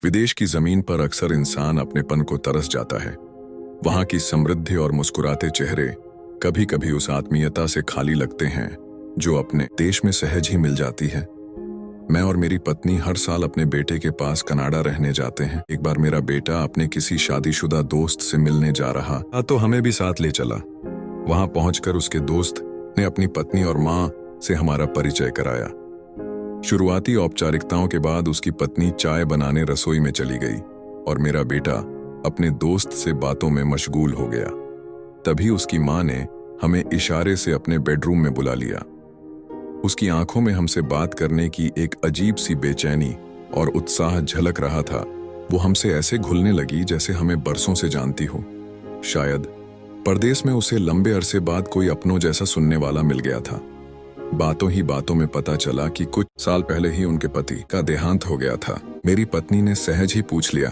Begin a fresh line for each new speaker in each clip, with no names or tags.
विदेश की जमीन पर अक्सर इंसान अपनेपन को तरस जाता है। वहां की समृद्धि और मुस्कुराते चेहरे कभी कभी उस आत्मीयता से खाली लगते हैं जो अपने देश में सहज ही मिल जाती है। मैं और मेरी पत्नी हर साल अपने बेटे के पास कनाडा रहने जाते हैं। एक बार मेरा बेटा अपने किसी शादीशुदा दोस्त से मिलने जा रहा था तो हमें भी साथ ले चला। वहां पहुंचकर उसके दोस्त ने अपनी पत्नी और मां से हमारा परिचय कराया। शुरुआती औपचारिकताओं के बाद उसकी पत्नी चाय बनाने रसोई में चली गई और मेरा बेटा अपने दोस्त से बातों में मशगूल हो गया। तभी उसकी मां ने हमें इशारे से अपने बेडरूम में बुला लिया। उसकी आंखों में हमसे बात करने की एक अजीब सी बेचैनी और उत्साह झलक रहा था। वो हमसे ऐसे घुलने लगी जैसे हमें बरसों से जानती हो। शायद परदेश में उसे लंबे अरसे बाद कोई अपनों जैसा सुनने वाला मिल गया था। बातों ही बातों में पता चला कि कुछ साल पहले ही उनके पति का देहांत हो गया था। मेरी पत्नी ने सहज ही पूछ लिया,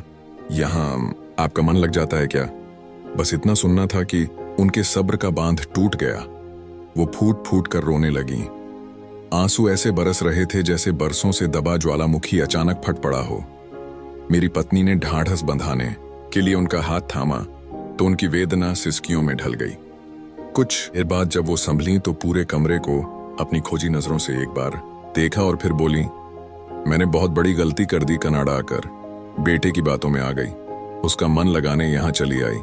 यहाँ आपका मन लग जाता है क्या? बस इतना सुनना था कि उनके सब्र का बांध टूट गया। वो फूट फूट कर रोने लगी। आंसू ऐसे बरस रहे थे जैसे बरसों से दबा ज्वालामुखी अचानक फट पड़ा हो। मेरी पत्नी ने ढाढ़स बंधाने के लिए उनका हाथ थामा तो उनकी वेदना सिसकियों में ढल गई। कुछ देर बाद जब वो संभली तो पूरे कमरे को अपनी खोजी नजरों से एक बार देखा और फिर बोली, मैंने बहुत बड़ी गलती कर दी कनाडा आकर। बेटे की बातों में आ गई, उसका मन लगाने यहाँ चली आई,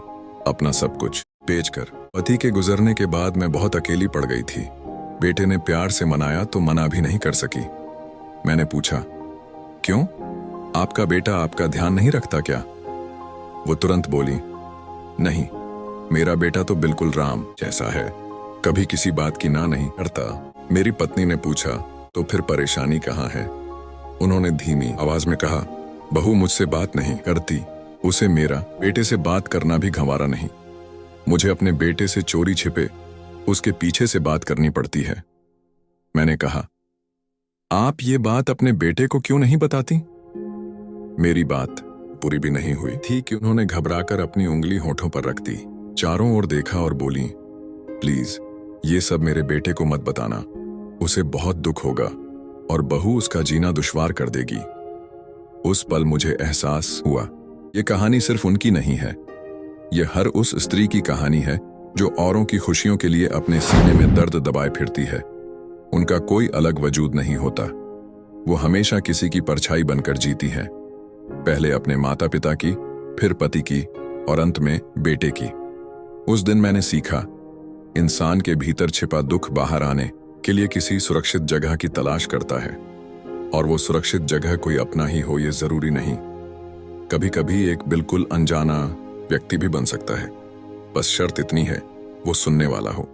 अपना सब कुछ बेचकर। पति के गुजरने के बाद मैं बहुत अकेली पड़ गई थी। बेटे ने प्यार से मनाया तो मना भी नहीं कर सकी। मैंने पूछा, क्यों? आपका बेटा आपका ध्यान नहीं रखता क्या? वो तुरंत बोली, नहीं, मेरा बेटा तो बिल्कुल राम जैसा है, कभी किसी बात की ना नहीं करता। मेरी पत्नी ने पूछा, तो फिर परेशानी कहाँ है? उन्होंने धीमी आवाज में कहा, बहू मुझसे बात नहीं करती, उसे मेरा बेटे से बात करना भी गंवारा नहीं। मुझे अपने बेटे से चोरी छिपे उसके पीछे से बात करनी पड़ती है। मैंने कहा, आप ये बात अपने बेटे को क्यों नहीं बताती? मेरी बात पूरी भी नहीं हुई थी कि उन्होंने घबराकर अपनी उंगली होठों पर रख दी, चारों ओर देखा और बोली, प्लीज ये सब मेरे बेटे को मत बताना, उसे बहुत दुख होगा और बहू उसका जीना दुश्वार कर देगी। उस पल मुझे एहसास हुआ, ये कहानी सिर्फ उनकी नहीं है, ये हर उस स्त्री की कहानी है जो औरों की खुशियों के लिए अपने सीने में दर्द दबाए फिरती है। उनका कोई अलग वजूद नहीं होता, वो हमेशा किसी की परछाई बनकर जीती है, पहले अपने माता पिता की, फिर पति की और अंत में बेटे की। उस दिन मैंने सीखा, इंसान के भीतर छिपा दुख बाहर आने के लिए किसी सुरक्षित जगह की तलाश करता है, और वो सुरक्षित जगह कोई अपना ही हो ये जरूरी नहीं। कभी कभी एक बिल्कुल अनजाना व्यक्ति भी बन सकता है, बस शर्त इतनी है, वो सुनने वाला हो।